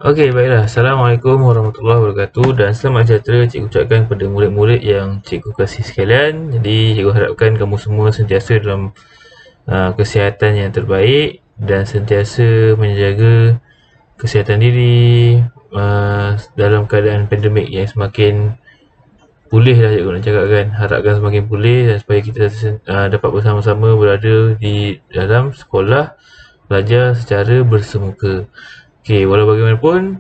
Okey, baiklah. Assalamualaikum warahmatullahi wabarakatuh dan selamat sejahtera cikgu ucapkan kepada murid-murid yang cikgu kasih sekalian. Jadi, cikgu harapkan kamu semua sentiasa dalam kesihatan yang terbaik dan sentiasa menjaga kesihatan diri dalam keadaan pandemik yang semakin pulih lah cikgu nak cakap kan. Harapkan semakin pulih dan supaya kita dapat bersama-sama berada di dalam sekolah belajar secara bersemuka. Okey, walau bagaimanapun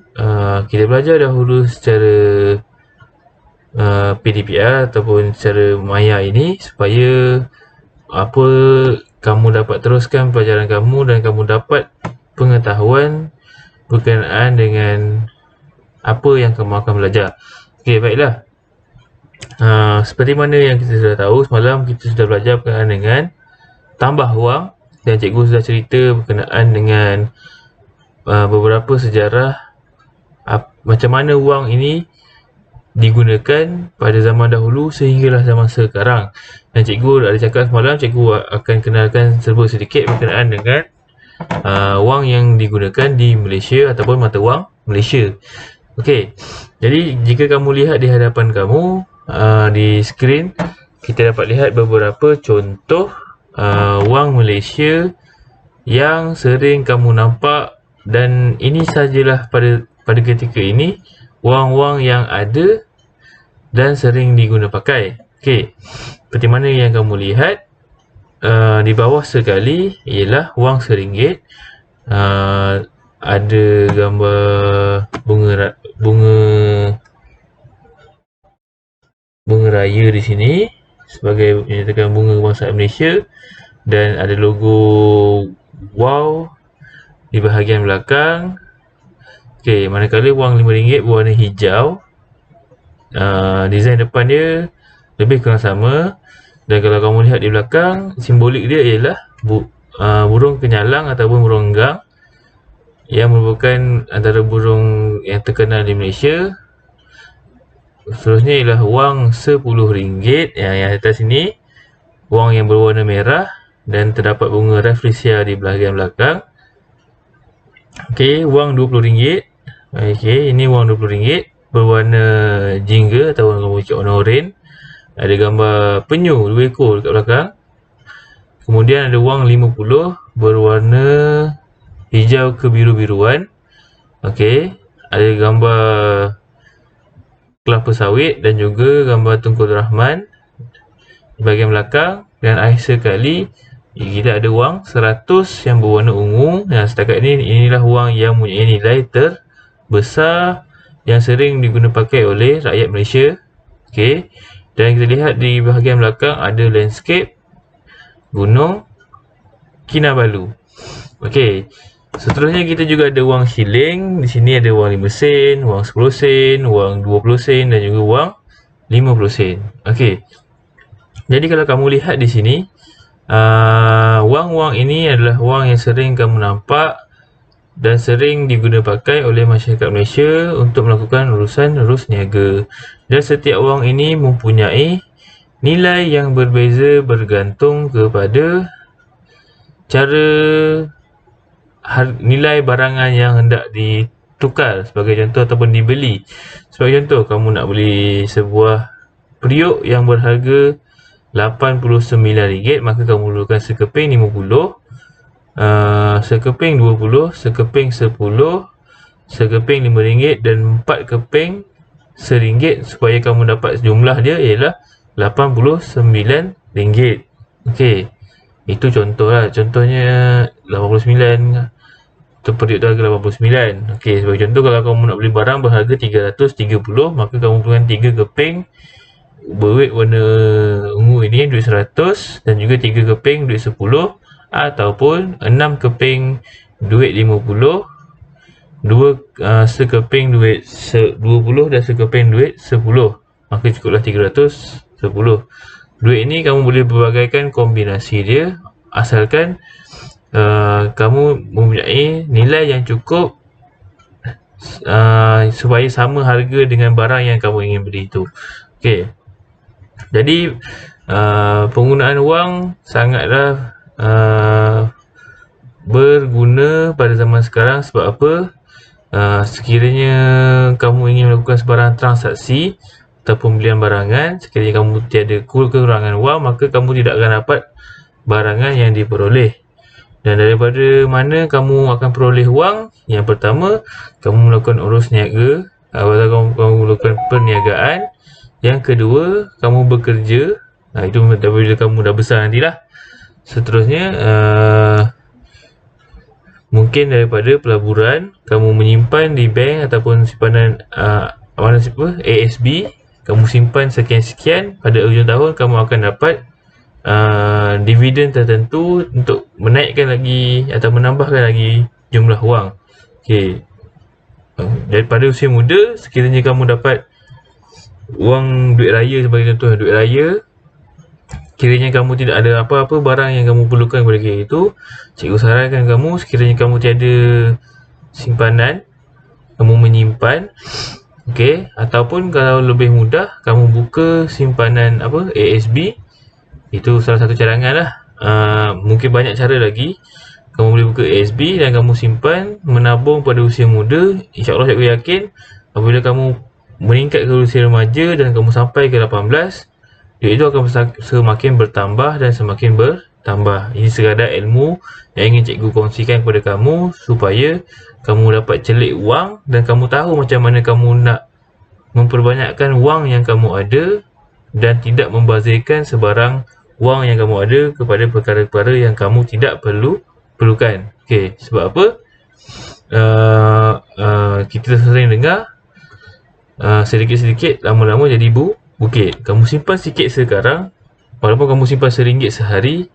kita belajar dahulu secara PDPR ataupun secara maya ini supaya kamu dapat teruskan pelajaran kamu dan kamu dapat pengetahuan berkenaan dengan apa yang kamu akan belajar. Okey, baiklah. Seperti mana yang kita sudah tahu, semalam kita sudah belajar berkenaan dengan tambah wang dan cikgu sudah cerita berkenaan dengan beberapa sejarah macam mana wang ini digunakan pada zaman dahulu sehinggalah zaman sekarang. Dan cikgu ada cakap semalam, cikgu akan kenalkan serba sedikit berkenaan dengan wang yang digunakan di Malaysia ataupun mata wang Malaysia. Okey, jadi jika kamu lihat di hadapan kamu di skrin, kita dapat lihat beberapa contoh wang Malaysia yang sering kamu nampak, dan ini sajalah pada ketika ini wang-wang yang ada dan sering diguna pakai. Okey, seperti mana yang kamu lihat di bawah sekali ialah wang RM1. Ada gambar bunga raya di sini sebagai menyatakan bunga kebangsaan Malaysia, dan ada logo wow di bahagian belakang. Okey, manakala wang RM5 berwarna hijau, design depan dia lebih kurang sama, dan kalau kamu lihat di belakang, simbolik dia ialah burung kenyalang ataupun burung enggang yang merupakan antara burung yang terkenal di Malaysia. Seterusnya ialah wang RM10 yang atas sini, wang yang berwarna merah dan terdapat bunga rafflesia di bahagian belakang. Okey, wang RM20. Okey, ini wang RM20 berwarna jingga atau warna oranye. Ada gambar penyu 2 ekor dekat belakang. Kemudian ada wang RM50 berwarna hijau kebiru-biruan. Okey, ada gambar kelapa sawit dan juga gambar Tunku Abdul Rahman di bahagian belakang. Dan akhir sekali kita ada wang RM100 yang berwarna ungu. Dan setakat ini, inilah wang yang mempunyai nilai terbesar yang sering digunakan pakai oleh rakyat Malaysia. Okey, dan kita lihat di bahagian belakang ada landscape Gunung Kinabalu. Okey, seterusnya kita juga ada wang shilling. Di sini ada wang 5 sen, wang 10 sen, wang 20 sen dan juga wang 50 sen. Okey, jadi kalau kamu lihat di sini, wang-wang ini adalah wang yang sering kamu nampak dan sering digunakan pakai oleh masyarakat Malaysia untuk melakukan urusan urus niaga. Dan setiap wang ini mempunyai nilai yang berbeza bergantung kepada cara nilai barangan yang hendak ditukar sebagai contoh ataupun dibeli. Sebagai contoh, kamu nak beli sebuah periuk yang berharga RM89, maka kamu perlukan sekeping 50, sekeping 20, sekeping 10, sekeping RM5 dan 4 keping RM1 supaya kamu dapat jumlah dia ialah RM89. Okey, itu contoh lah. Contohnya 89, periuk tu harga 89. Okey, sebagai contoh, kalau kamu nak beli barang berharga 330, maka kamu perlukan 3 keping berduit warna ungu ini, duit 100, dan juga 3 keping duit 10, ataupun 6 keping duit 50, sekeping duit 20 dan sekeping duit 10, maka cukuplah 310. Duit ini kamu boleh berbagaikan kombinasi dia, asalkan kamu mempunyai nilai yang cukup supaya sama harga dengan barang yang kamu ingin beli itu. Okey, jadi penggunaan wang sangatlah berguna pada zaman sekarang. Sebab apa? Sekiranya kamu ingin melakukan sebarang transaksi atau pembelian barangan, sekiranya kamu tiada kekurangan wang, maka kamu tidak akan dapat barangan yang diperoleh. Dan daripada mana kamu akan peroleh wang? Yang pertama, kamu melakukan urus niaga, atau kamu melakukan perniagaan. Yang kedua, kamu bekerja. Itu bila kamu dah besar nantilah. Seterusnya, mungkin daripada pelaburan, kamu menyimpan di bank ataupun simpanan ASB, kamu simpan sekian-sekian, pada hujung tahun kamu akan dapat dividen tertentu untuk menaikkan lagi atau menambahkan lagi jumlah wang. Okey. Daripada usia muda, sekiranya kamu dapat wang duit raya sebagai contoh, duit raya, kiranya kamu tidak ada apa-apa barang yang kamu perlukan pada ketika itu, cikgu sarankan kamu, sekiranya kamu tiada simpanan, kamu menyimpan, okey, ataupun kalau lebih mudah, kamu buka simpanan ASB. Itu salah satu cadangan lah. Mungkin banyak cara lagi. Kamu boleh buka ASB dan kamu simpan, menabung pada usia muda. InsyaAllah cikgu yakin apabila kamu meningkat ke usia remaja dan kamu sampai ke 18, duit itu akan semakin bertambah dan semakin bertambah. Ini sekadar ilmu yang ingin cikgu kongsikan kepada kamu supaya kamu dapat celik wang dan kamu tahu macam mana kamu nak memperbanyakkan wang yang kamu ada dan tidak membazirkan sebarang wang yang kamu ada kepada perkara-perkara yang kamu tidak perlukan. Okey, sebab apa? Kita sering dengar sedikit-sedikit lama-lama jadi bukit. Kamu simpan sikit sekarang, walaupun kamu simpan RM1 sehari,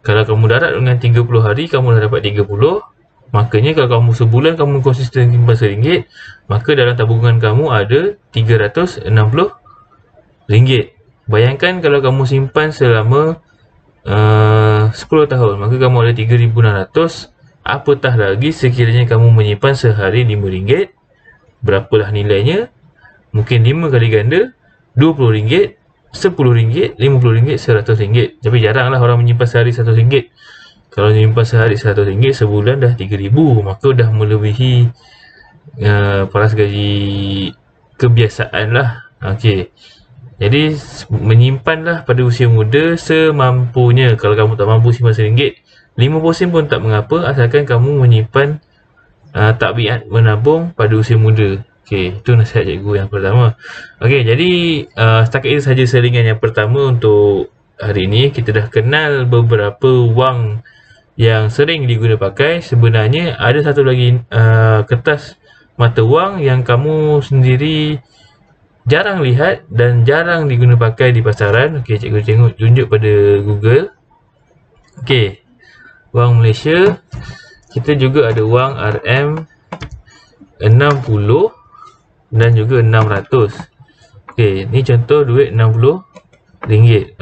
kalau kamu darat dengan 30 hari, kamu dah dapat 30. Makanya kalau kamu sebulan kamu konsisten simpan RM1, maka dalam tabungan kamu ada RM360. Bayangkan kalau kamu simpan selama 10 tahun, maka kamu ada RM3,600. Apatah lagi sekiranya kamu menyimpan sehari RM5. Berapalah nilainya? Mungkin 5 kali ganda, RM20, RM10, RM50, RM100. Tapi jaranglah orang menyimpan sehari RM100. Kalau menyimpan sehari RM100, sebulan dah RM3,000. Maka dah melebihi paras gaji kebiasaan lah. Okey. Jadi menyimpanlah pada usia muda semampunya. Kalau kamu tak mampu simpan RM1, 50 pun tak mengapa, asalkan kamu menyimpan takbiat menabung pada usia muda. Okey, itu nasihat cikgu yang pertama. Okey, jadi setakat itu saja selingan yang pertama untuk hari ini. Kita dah kenal beberapa wang yang sering digunakan pakai. Sebenarnya ada satu lagi kertas mata wang yang kamu sendiri jarang lihat dan jarang digunakan pakai di pasaran. Okey, cikgu tunjuk pada Google. Okey, wang Malaysia. Kita juga ada wang RM60 dan juga 600. Okey, ni contoh duit RM60.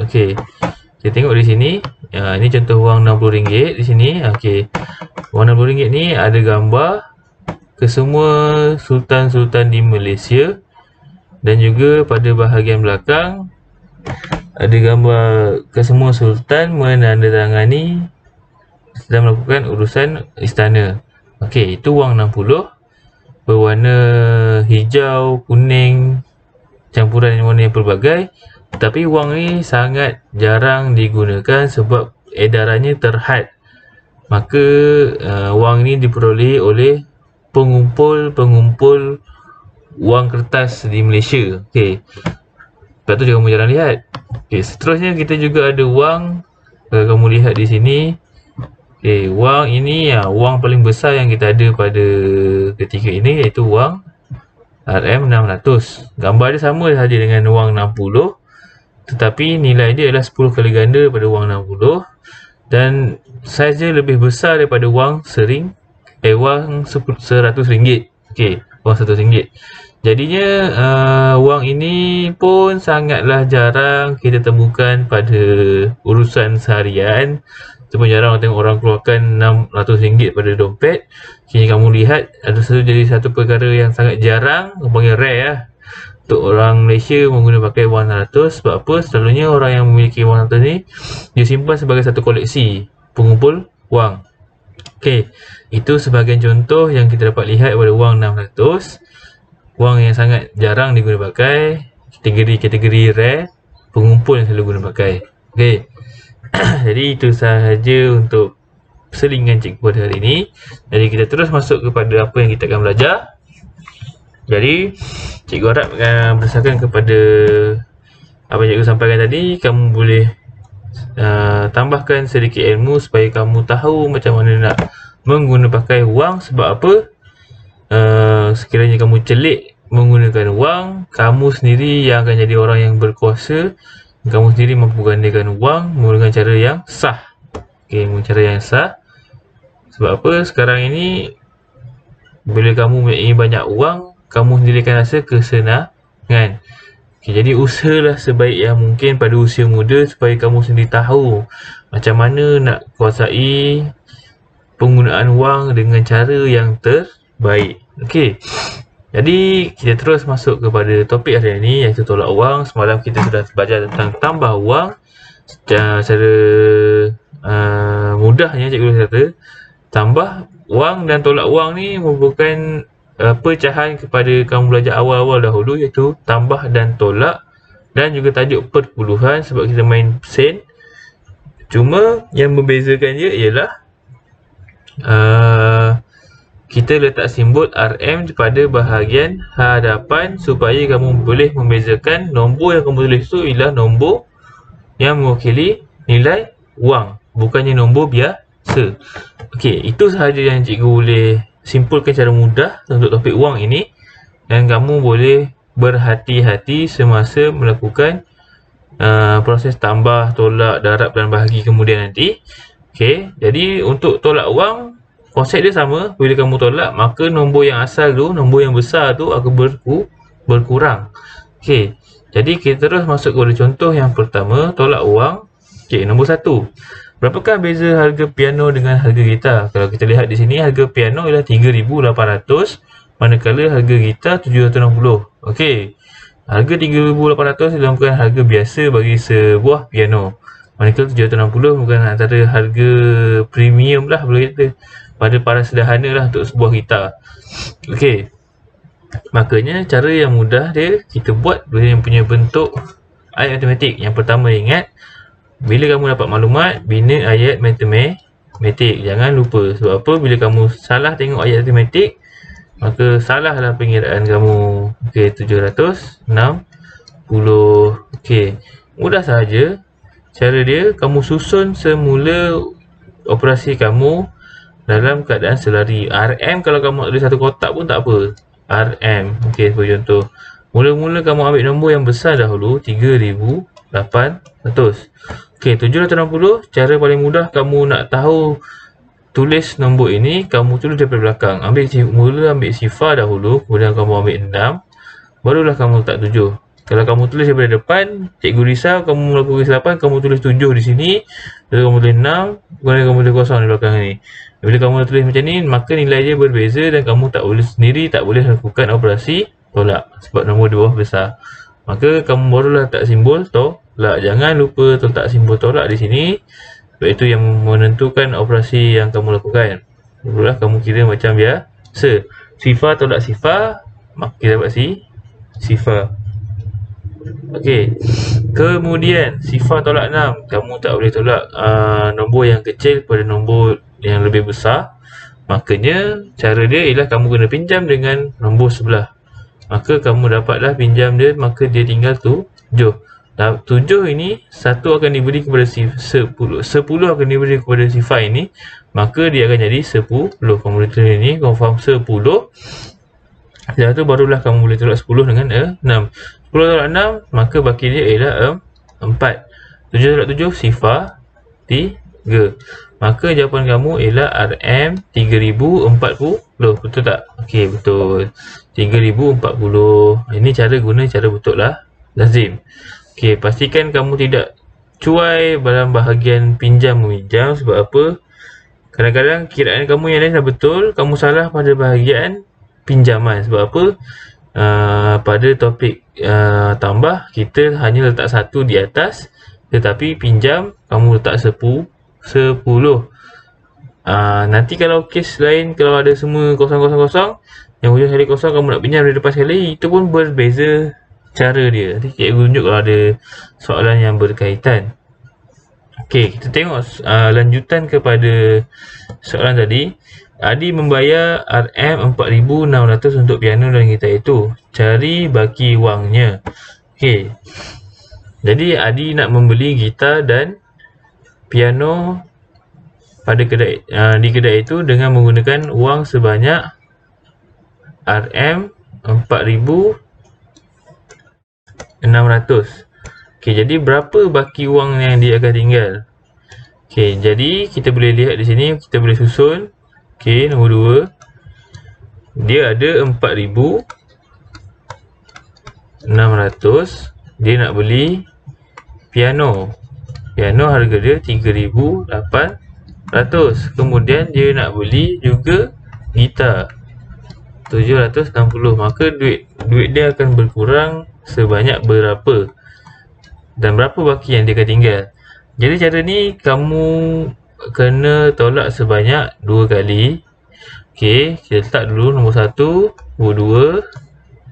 Okey, kita tengok di sini. Ini contoh wang RM60 di sini. Okey, wang RM60 ni ada gambar kesemua sultan-sultan di Malaysia. Dan juga pada bahagian belakang ada gambar kesemua sultan menandatangani sedang melakukan urusan istana. Okey, itu wang 60 berwarna hijau, kuning, campuran warna yang pelbagai. Tapi wang ni sangat jarang digunakan sebab edarannya terhad. Maka wang ni diperoleh oleh pengumpul-pengumpul wang kertas di Malaysia. Okey, lepas tu kamu jarang lihat. Okey, seterusnya kita juga ada wang. Kalau kamu lihat di sini, okey, wang ini wang paling besar yang kita ada pada ketika ini, iaitu wang RM600. Gambar dia sama saja dengan wang 60, tetapi nilai dia adalah 10 kali ganda daripada wang 60 dan saiz dia lebih besar daripada wang wang RM100. Okey, wang RM100. Jadinya wang ini pun sangatlah jarang kita temukan pada urusan seharian. Cuma jarang tengok orang keluarkan RM600 pada dompet. Kini kamu lihat ada jadi satu perkara yang sangat jarang, panggil rare lah, untuk orang Malaysia menggunakan pakai wang 600. Sebab apa? Selalunya orang yang memiliki wang 600 ni dia simpan sebagai satu koleksi pengumpul wang. Okey, itu sebahagian contoh yang kita dapat lihat pada wang 600. Wang yang sangat jarang diguna pakai, kategori rare, pengumpul yang selalu guna pakai. Okey. Jadi itu sahaja untuk selingan cikgu pada hari ini. Jadi kita terus masuk kepada apa yang kita akan belajar. Jadi cikgu harap berdasarkan kepada apa yang cikgu sampaikan tadi, kamu boleh tambahkan sedikit ilmu supaya kamu tahu macam mana nak mengguna pakai wang. Sebab apa? Sekiranya kamu celik menggunakan wang, kamu sendiri yang akan jadi orang yang berkuasa. Kamu sendiri mampu gandakan wang menggunakan cara yang sah. Okey, menggunakan cara yang sah. Sebab apa? Sekarang ini bila kamu mempunyai banyak wang, kamu sendiri akan rasa kesenangan. Okay, jadi usahalah sebaik yang mungkin pada usia muda supaya kamu sendiri tahu macam mana nak kuasai penggunaan wang dengan cara yang terbaik. Okey. Jadi kita terus masuk kepada topik hari ini, iaitu tolak wang. Semalam kita sudah belajar tentang tambah wang secara mudahnya cikgu kata. Tambah wang dan tolak wang ni merupakan pecahan kepada kamu belajar awal-awal dahulu, iaitu tambah dan tolak, dan juga tajuk perpuluhan sebab kita main sen. Cuma yang membezakan dia ialah kita letak simbol RM pada bahagian hadapan supaya kamu boleh membezakan nombor yang kamu tulis tu ialah nombor yang mewakili nilai wang, bukannya nombor biasa. Okey, itu sahaja yang cikgu boleh simpulkan secara mudah untuk topik wang ini, dan kamu boleh berhati-hati semasa melakukan proses tambah, tolak, darab dan bahagi kemudian nanti. Okey, jadi untuk tolak wang, konsep dia sama. Bila kamu tolak, maka nombor yang asal tu, nombor yang besar tu akan berkurang. Okey, jadi kita terus masuk kepada contoh yang pertama, tolak wang. Okey, nombor 1. Berapakah beza harga piano dengan harga gitar? Kalau kita lihat di sini, harga piano ialah 3,800, manakala harga gitar 760. Okey, harga 3,800 adalah bukan harga biasa bagi sebuah piano. Manakala 760 bukan antara harga premium lah boleh kata pada para sederhana lah untuk sebuah gitar. Okey, makanya cara yang mudah dia kita buat yang punya bentuk ayat matematik. Yang pertama ingat, bila kamu dapat maklumat, bina ayat matematik. Jangan lupa. Sebab apa? Bila kamu salah tengok ayat matematik, maka salahlah pengiraan kamu. Okey, 760. Okey, mudah sahaja. Cara dia, kamu susun semula operasi kamu dalam keadaan selari. RM kalau kamu tulis satu kotak pun tak apa. RM. Okey, sebagai contoh. Mula-mula kamu ambil nombor yang besar dahulu, 3,800. Okey, 760. Cara paling mudah kamu nak tahu tulis nombor ini, kamu tulis daripada belakang. Mula ambil sifar dahulu, kemudian kamu ambil 6, barulah kamu letak 7. Kalau kamu tulis daripada depan, cikgu risau kamu melakukan kesilapan, kamu tulis 7 di sini, lalu kamu tulis 6, kemudian kamu tulis kosong di belakang ni. Bila kamu tulis macam ni, maka nilai dia berbeza dan kamu tak boleh sendiri, tak boleh lakukan operasi tolak sebab nombor di bawah besar. Maka kamu barulah letak simbol tolak. Jangan lupa letak simbol tolak di sini, sebab itu yang menentukan operasi yang kamu lakukan. Barulah kamu kira macam biasa. Sifar tolak sifar, maka kita dapat sifar. Okey, kemudian sifar tolak 6. Kamu tak boleh tolak nombor yang kecil pada nombor yang lebih besar. Makanya cara dia ialah kamu kena pinjam dengan nombor sebelah. Maka kamu dapatlah pinjam dia, maka dia tinggal 7. 7 ini 1 akan diberi kepada 10. 10 akan diberi kepada sifar ini, maka dia akan jadi 10. Kamu boleh tulis ini, kamu faham 10. Setelah tu barulah kamu boleh tolak 10 dengan 6. 10 tolak 6, maka baki dia ialah 4. 7 tolak 7, sifar 3. Maka jawapan kamu ialah RM 3040. Betul tak? Okey, betul. 3040. Ini cara guna, cara betul lah. Lazim. Okey, pastikan kamu tidak cuai dalam bahagian pinjam meminjam. Sebab apa? Kadang-kadang kiraan kamu yang lain dah betul, kamu salah pada bahagian pinjaman. Sebab apa? Pada topik tambah, kita hanya letak 1 di atas, tetapi pinjam kamu letak 10. Nanti kalau kes lain, kalau ada semua kosong-kosong, yang hujung sekali kosong kamu nak pinjam dari depan sekali, itu pun berbeza cara dia. Nanti cikgu tunjuk kalau ada soalan yang berkaitan. Okey, kita tengok lanjutan kepada soalan tadi. Adi membayar RM4,600 untuk piano dan gitar itu. Cari baki wangnya. Okey. Jadi Adi nak membeli gitar dan piano pada kedai di kedai itu dengan menggunakan wang sebanyak RM4,600. Okey, jadi berapa baki wang yang dia akan tinggal? Okey, jadi kita boleh lihat di sini, kita boleh susun. Okey, nombor 2. Dia ada 4,600. Dia nak beli piano. Piano harga dia 3,800. Kemudian dia nak beli juga gitar 760. Maka duit dia akan berkurang sebanyak berapa? Dan berapa baki yang dia akan tinggal? Jadi cara ni kamu kena tolak sebanyak 2 kali. Okey, kita letak dulu nombor 1, nombor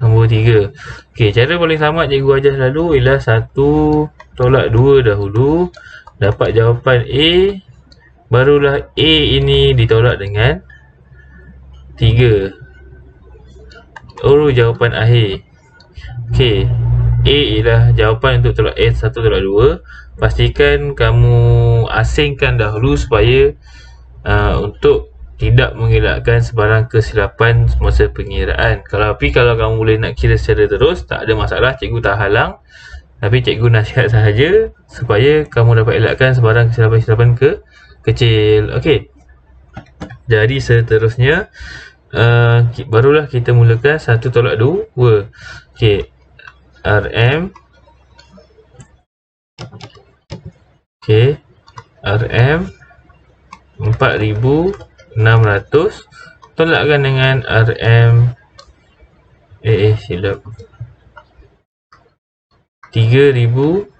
2, nombor 3. Okey, cara paling sama cikgu ajar selalu ialah 1 tolak 2 dahulu, dapat jawapan A, barulah A ini ditolak dengan 3. Jawapan akhir. Okey, A ialah jawapan untuk tolak A 1 tolak 2. Pastikan kamu asingkan dahulu supaya untuk tidak mengelakkan sebarang kesilapan semasa pengiraan. Kalau kamu boleh nak kira secara terus, tak ada masalah, cikgu tak halang. Tapi cikgu nasihat sahaja supaya kamu dapat elakkan sebarang kesilapan-kesilapan kecil. Okey. Jadi seterusnya barulah kita mulakan 1 tolak 2. Okey. RM. Okey. RM 4,600 tolakkan dengan RM silap 3,800.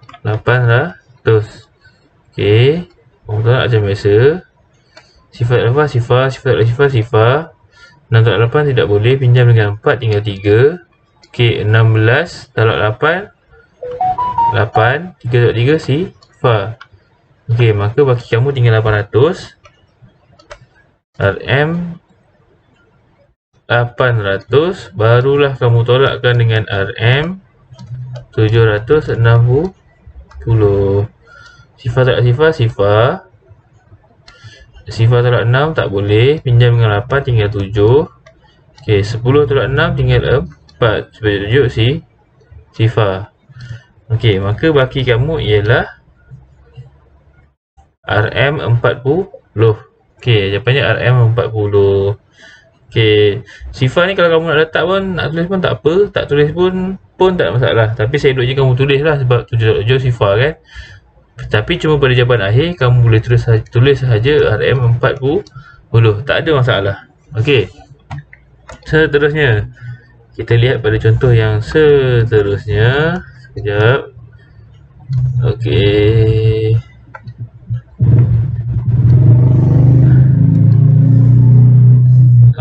Okey, tolak macam biasa. Sifar alfa sifar, sifar sifar sifar. 6 tolak 8 tidak boleh, pinjam dengan 4 tinggal 3. Okey, 16 tolak 8 8, 3 tolak 3 sifar. Okey, maka baki kamu tinggal 800. RM 800 barulah kamu tolakkan dengan RM 760. Sifar tolak sifar sifar. Sifar tolak 6 tak boleh, pinjam dengan 8 tinggal 7. Okey, 10 tolak 6 tinggal 4. Supaya tunjuk sifar. Okey, maka baki kamu ialah RM40. Okey, jawapannya RM40. Okey, sifar ni kalau kamu nak letak pun, nak tulis pun tak apa, tak tulis pun tak ada masalah. Tapi saya duk je kamu tulis lah sebab 7 sifar kan. Tapi cuma pada jawapan akhir kamu boleh tulis sahaja RM40. Tak ada masalah. Okey. Seterusnya kita lihat pada contoh yang seterusnya. Sekejap. Okey.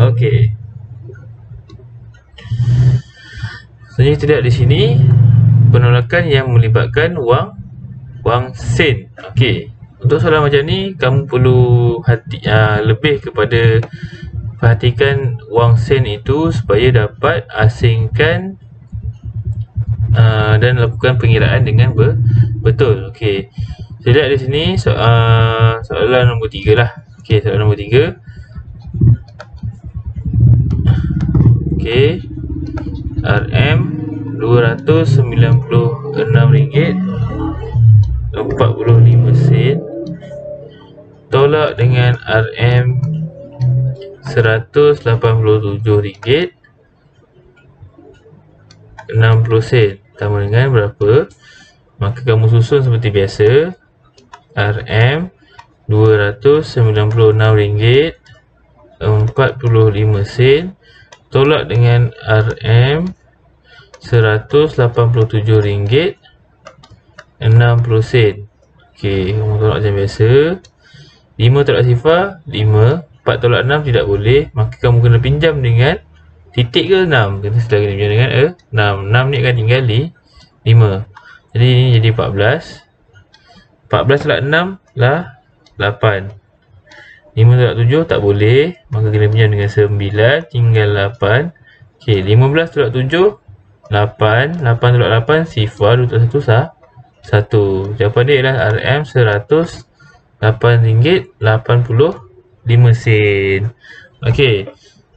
Okey. Sebenarnya kita lihat di sini penolakan yang melibatkan wang sen. Okey. Untuk soalan macam ni kamu perlu lebih kepada perhatikan wang sen itu supaya dapat asingkan dan lakukan pengiraan dengan betul. Okey. Kita lihat di sini soalan nombor 3 lah. Okey, soalan nombor 3. Okey. RM RM296.45 tolak dengan RM RM187.60 sama dengan berapa? Maka kamu susun seperti biasa. RM RM296.45 tolak dengan RM RM187.60. Okey, kamu tolak macam biasa. 5 tolak sifar 5, 4 tolak 6 tidak boleh, maka kamu kena pinjam dengan titik ke 6. Kita sudah kena pinjam dengan 6. 6 ni akan tinggal di 5. Jadi ini jadi 14. 14 tolak 6 lah 8. 5 tolak 7 tak boleh, maka kena pinjam dengan 9, tinggal 8. Okey, 15 tolak 7 8. 8 tolak 8 sifar, 2 tolak 1 sah 1. Jawapan dia ialah RM RM108.85. Okey,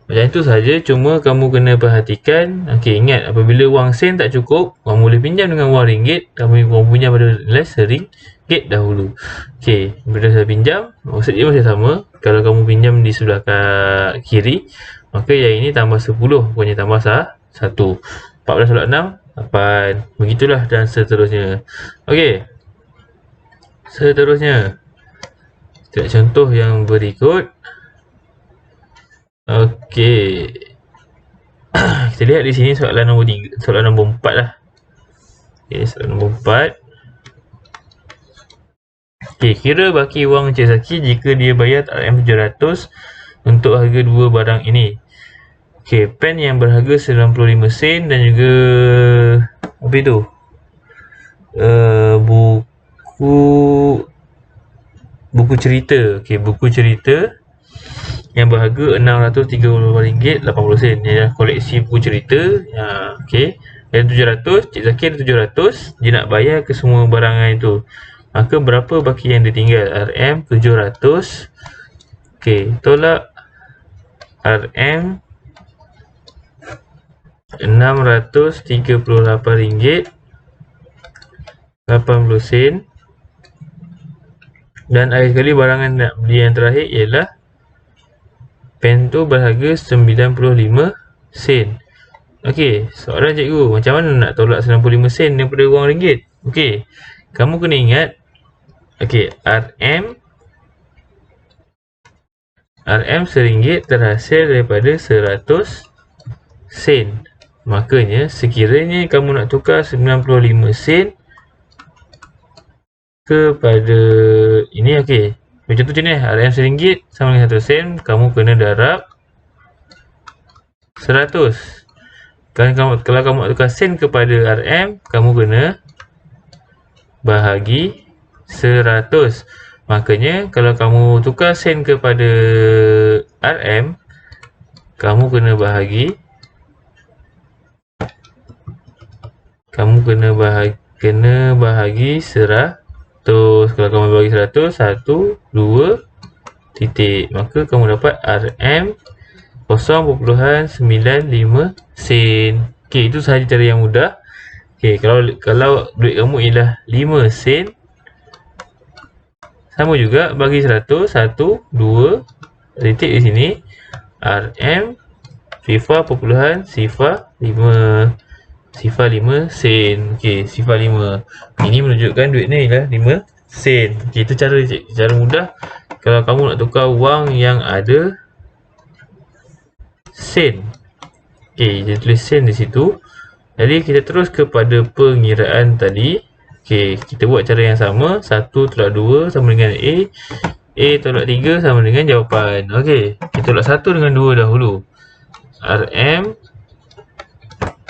macam itu saja. Cuma kamu kena perhatikan. Okey, ingat apabila wang sen tak cukup, kamu boleh pinjam dengan wang ringgit. Kamu punya pada nilai RM1 dahulu. Okey, bila saya pinjam, maksud dia masih sama. Kalau kamu pinjam di sebelah kiri, maka yang ini tambah 10, bukannya tambah 1. 14 tolak 6 8. Begitulah dan seterusnya. Okey, seterusnya kita contoh yang berikut. Okey, kita lihat di sini soalan nombor 3, soalan nombor 4 lah. Okey, soalan nombor 4. Okey, kira baki wang Encik Zaki jika dia bayar RM700 untuk harga dua barang ini. Okey, pen yang berharga 95 sen dan juga apa itu? Buku cerita. Okey, buku cerita yang berharga RM630.80. Ini adalah koleksi buku cerita. Okey, dan 700, Cik Zaki ada 700, dia nak bayar ke semua barangan itu. Maka berapa baki yang ditinggal? RM700. Okey, tolak RM RM638.80. Dan akhir sekali barangan nak beli yang terakhir ialah pen tu berharga 95 sen. Okey, soalan cikgu, macam mana nak tolak 95 sen daripada wang ringgit? Okey, kamu kena ingat. Okey, RM RM1 terhasil daripada 100 sen. Makanya sekiranya kamu nak tukar 95 sen kepada ini, okey. Macam tu macam ni, RM1 sama dengan 100 sen, kamu kena darab 100. Kalau kamu nak tukar sen kepada RM, kamu kena bahagi 100. Makanya kalau kamu tukar sen kepada RM, kamu kena bahagi 100. Kalau kamu bagi 100, 1, 2 titik, maka kamu dapat RM 0.95 sen. Okey, itu sahaja cara yang mudah. Okey, kalau duit kamu ialah 5 sen, sama juga bagi 100, 1, 2 titik di sini, RM 0.05 sen. Okey, 0.05. Ini menunjukkan duit ni ialah 5 sen. Okey, itu cara mudah kalau kamu nak tukar wang yang ada sen. Okey, dia tulis sen di situ. Jadi kita terus kepada pengiraan tadi. Okey, kita buat cara yang sama. 1 tolak 2 sama dengan A. A tolak 3 sama dengan jawapan. Okey, kita tolak 1 dengan 2 dahulu. RM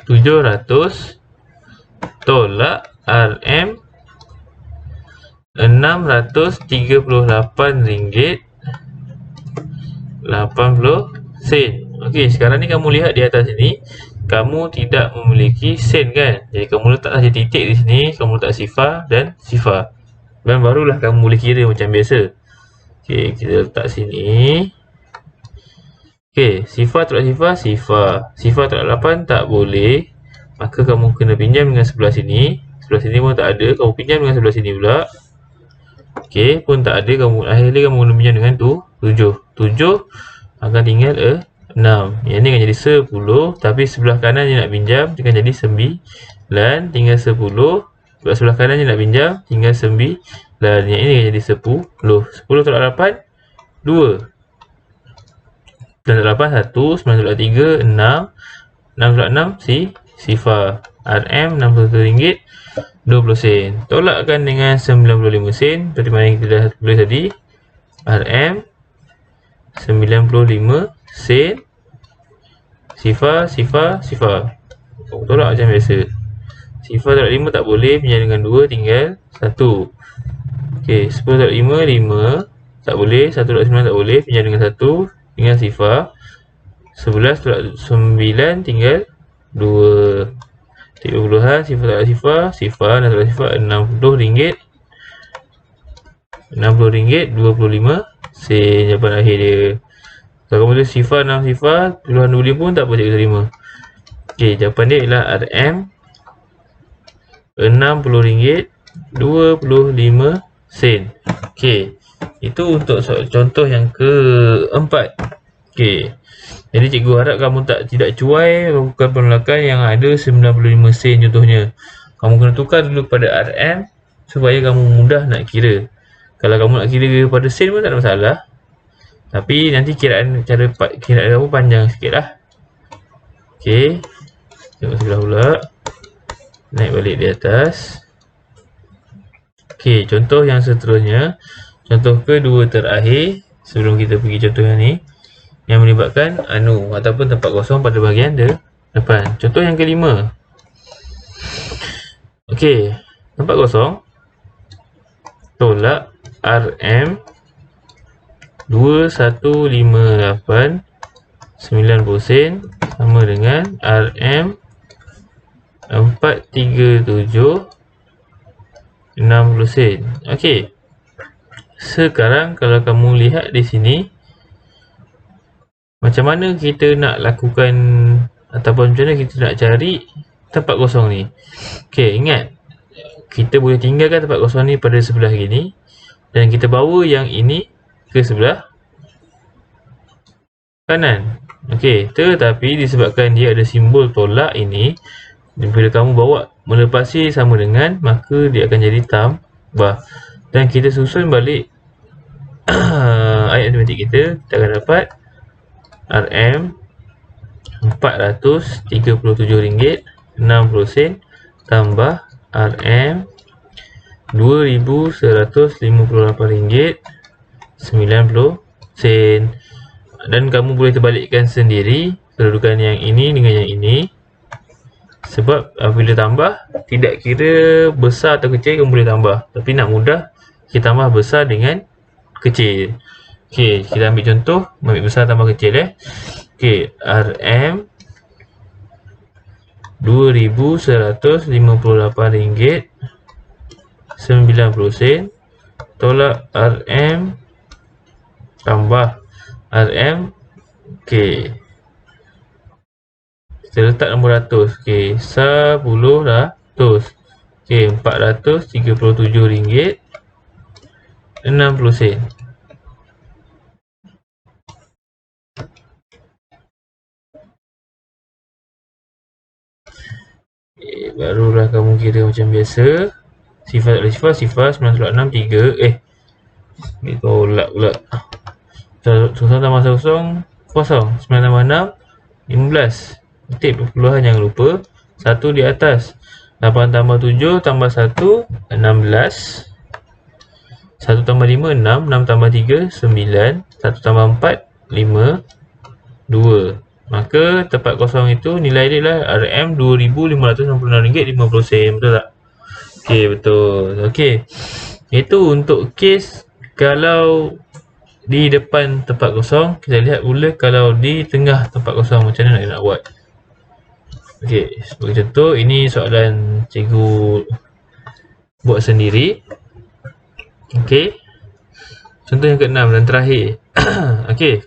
700 tolak RM RM638.80. Okey, sekarang ni kamu lihat di atas sini, kamu tidak memiliki sen kan? Jadi kamu letak saja titik di sini, kamu letak sifar dan sifar. Dan barulah kamu boleh kira macam biasa. Okey, kita letak sini. Okey, sifar tolak sifar. Sifar tolak 8 tak boleh. Maka kamu kena pinjam dengan sebelah sini. Sebelah sini pun tak ada, kamu pinjam dengan sebelah sini pula. Okey, pun tak ada, akhirnya kamu kena pinjam dengan 7. 7 akan tinggal 6. Yang ni akan jadi 10, tapi sebelah kanan je nak pinjam, dia akan jadi 9, tinggal 10. Sebelah kanan je nak pinjam, tinggal 9. Yang ini akan jadi 10. 10 tolak 8, 2. 9 tolak 8, 1. 9 tolak 3, 6. 6 tolak 6, sifar. RM RM61.20. Tolakkan dengan 95 sen. Seperti mana kita dah tulis tadi. RM 95 sen. Sifar. Tolak macam biasa. Sifar tolak 5 tak boleh, pinjam dengan 2 tinggal 1. Okey, 10 tolak 5 5 tak boleh, 1 tolak 9 tak boleh, pinjam dengan 1 tinggal sifar. 11 tolak 9 tinggal 2. 30-an, sifar tolak sifar dan tolak sifar RM60. RM60.25 sen jawapan akhir dia. Kalau kamu tulis sifar 6 sifar, puluhan dua dia pun tak apa cikgu terima. Okey, jawapan dia ialah RM RM60.25 sen. Okey, itu untuk contoh yang keempat. Okey, jadi cikgu harap kamu tidak cuai bukan penolakan yang ada 95 sen contohnya. Kamu kena tukar dulu pada RM supaya kamu mudah nak kira. Kalau kamu nak kira pada sen pun tak ada masalah. Tapi nanti cara kiraan kamu panjang sikit lah. Okey, tengok sebelah pula. Naik balik di atas. Okey, contoh yang seterusnya. Contoh kedua terakhir sebelum kita pergi contoh yang ni, yang melibatkan anu ataupun tempat kosong pada bahagian depan. Contoh yang kelima. Okey, tempat kosong. Tolak RM 2158 90 sen sama dengan RM 437 60 sen. Okey. Sekarang kalau kamu lihat di sini, macam mana kita nak lakukan ataupun macam mana kita nak cari tempat kosong ni. Okey, ingat kita boleh tinggalkan tempat kosong ni pada sebelah gini dan kita bawa yang ini ke sebelah kanan. Okey, tetapi disebabkan dia ada simbol tolak ini, bila kamu bawa melepasi sama dengan, maka dia akan jadi tambah. Dan kita susun balik ayat matematik kita akan dapat RM RM437.60 tambah RM RM2158.90 dan kamu boleh terbalikkan sendiri kedudukan yang ini dengan yang ini, sebab apabila tambah tidak kira besar atau kecil kamu boleh tambah, tapi nak mudah kita tambah besar dengan kecil. Okey, kita ambil contoh ambil besar tambah kecil Okey, RM RM2158.90 tolak RM tambah RM. Okey, kita letak nombor ratus. Okey, 10 ratus. Okey, RM437.60. Barulah kamu kira macam biasa. Sifar 9 tolak 6 3. Ni tolak pula. 1 tambah 0 kosong. 9 tambah 6 15. Ketik perpuluhan jangan lupa. 1 di atas. 8 tambah 7 tambah 1 16. 1 tambah 5 6. 6 tambah 3 9. 1 tambah 4 5 2. Maka tempat kosong itu nilai dia lah RM RM2,566.50. Betul tak? Okey, betul. Okey, itu untuk kes kalau di depan tempat kosong. Kita lihat pula kalau di tengah tempat kosong macam mana nak buat. Okey, sebagai contoh ini soalan cikgu buat sendiri. Okey, contoh yang ke-6 dan terakhir. Okey,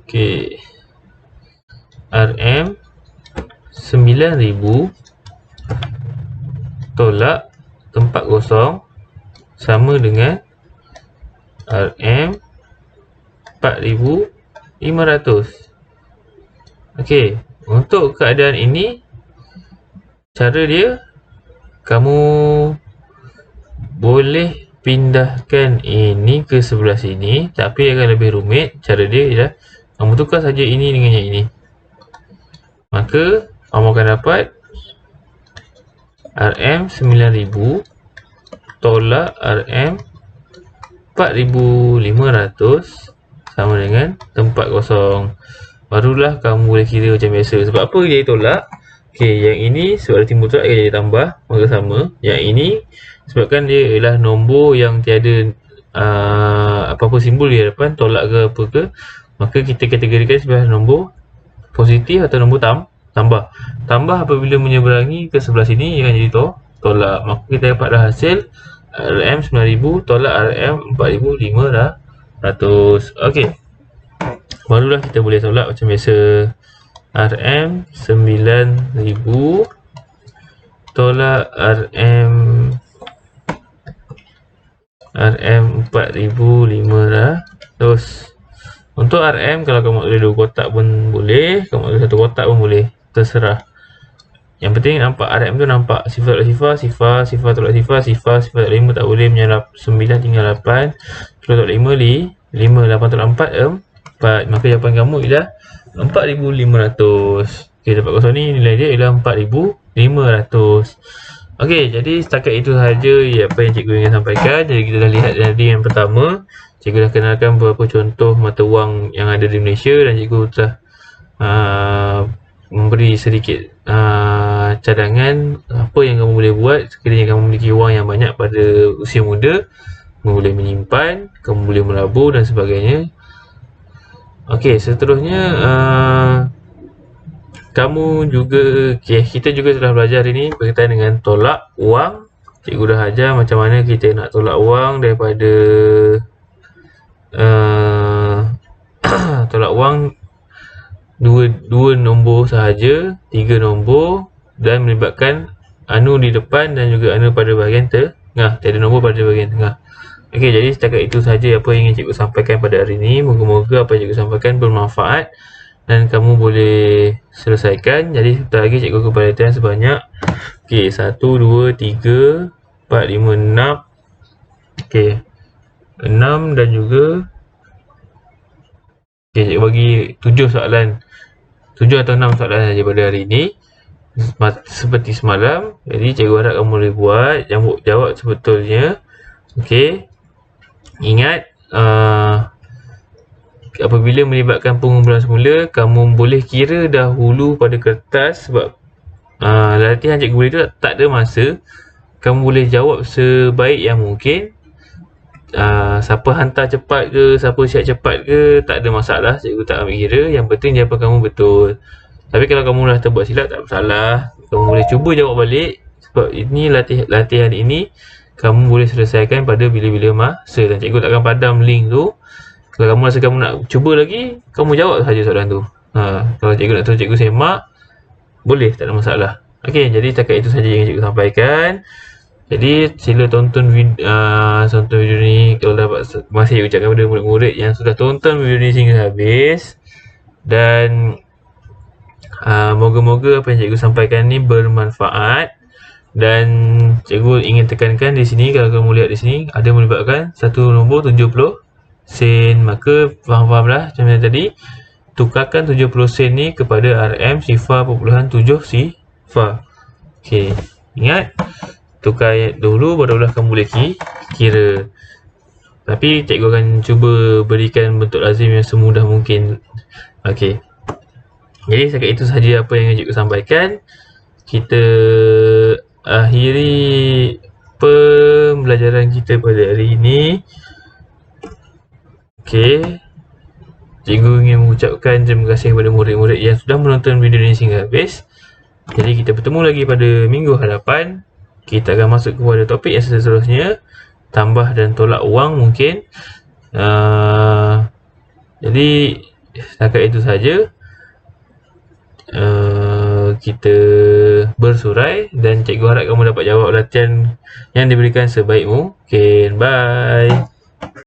okey, RM 9,000 tolak tempat kosong sama dengan RM 4,500. Okey, untuk keadaan ini cara dia kamu boleh pindahkan ini ke sebelah sini, tapi akan lebih rumit. Cara dia ialah kamu tukar saja ini dengan yang ini. Maka kamu akan dapat RM 9,000 tolak RM 4,500 sama dengan tempat kosong. Barulah kamu boleh kira macam biasa. Sebab apa dia tolak? Okey, yang ini sebab dia timbul tolak dia jadi tambah, maka sama. Yang ini sebabkan dia ialah nombor yang tiada apa-apa simbol di hadapan, tolak ke apa ke, maka kita kategorikan sebagai nombor positif atau nombor tambah. Tambah apabila menyeberangi ke sebelah sini ia akan jadi tolak. Maka kita dapatlah hasil RM 9,000 tolak RM 4,500. Okey. Barulah kita boleh tolak macam biasa. RM 9,000 tolak RM 4,500. Untuk RM kalau kamu ada 2 kotak pun boleh, kamu ada 1 kotak pun boleh, terserah. Yang penting nampak RM tu, nampak sifar tolak sifar, sifar tolak sifar, sifar tolak 5 tak boleh, menyalap 9 tinggal 8, 10 tolak 5 5, 8 tolak 4 4. Maka jawapan kamu ialah 4,500. Okey, dapat kosong ni nilai dia ialah 4,500. Okey, jadi setakat itu sahaja apa yang cikgu ingin sampaikan. Jadi kita dah lihat tadi yang pertama, cikgu dah kenalkan beberapa contoh mata wang yang ada di Malaysia dan cikgu telah memberi sedikit cadangan apa yang kamu boleh buat sekiranya kamu memiliki wang yang banyak pada usia muda. Kamu boleh menyimpan, kamu boleh melabur dan sebagainya. Okey, seterusnya kamu juga, kita juga telah belajar ini berkaitan dengan tolak wang. Cikgu dah ajar macam mana kita nak tolak wang daripada tolak wang dua nombor sahaja, 3 nombor dan melibatkan anu di depan dan juga anu pada bahagian tengah. Tiada nombor pada bahagian tengah. Okey, jadi setakat itu sahaja apa yang ingin cikgu sampaikan pada hari ini. Moga-moga apa yang cikgu sampaikan bermanfaat dan kamu boleh selesaikan. Jadi sebentar lagi cikgu akan perhatian sebanyak 1, 2, 3, 4, 5, 6. Okey, 6 dan juga cikgu bagi 7 soalan, 7 atau 6 soalan saja pada hari ini seperti semalam. Jadi cikgu harap kamu boleh buat, jawab sebetulnya. Okey, ingat apabila melibatkan pengumpulan semula, kamu boleh kira dahulu pada kertas sebab latihan cikgu boleh tu tak ada masa. Kamu boleh jawab sebaik yang mungkin. Siapa hantar cepat ke, siapa siap cepat ke, tak ada masalah, cikgu tak ambil kira. Yang penting jawapan kamu betul. Tapi kalau kamu dah terbuat silap, tak masalah, kamu boleh cuba jawab balik. Sebab ini latihan ini kamu boleh selesaikan pada bila-bila masa dan cikgu takkan padam link tu. Kalau kamu rasa kamu nak cuba lagi, kamu jawab saja soalan tu. Kalau cikgu nak tahu cikgu semak, boleh, tak ada masalah. Okey, jadi setakat itu saja yang cikgu sampaikan. Jadi sila tonton video ni kalau dapat. Masih ucapkan kepada murid-murid yang sudah tonton video ni sehingga habis. Dan moga-moga apa yang cikgu sampaikan ni bermanfaat. Dan cikgu ingin tekankan di sini, kalau kamu lihat di sini ada melibatkan satu nombor 70 sen. Maka faham-fahamlah macam tadi, tukarkan 70 sen ni kepada RM sifar .7 sifar. Okey, ingat tukar dulu barulah kamu boleh kira. Tapi cikgu akan cuba berikan bentuk lazim yang semudah mungkin. Okey, jadi setakat itu sahaja apa yang cikgu sampaikan. Kita akhiri pembelajaran kita pada hari ini. Okey, cikgu ingin mengucapkan terima kasih kepada murid-murid yang sudah menonton video ini sehingga habis. Jadi kita bertemu lagi pada minggu hadapan. Kita akan masuk kepada topik yang seterusnya, tambah dan tolak wang mungkin. Jadi setakat itu saja. Kita bersurai dan cikgu harap kamu dapat jawab latihan yang diberikan sebaik mungkin. Bye.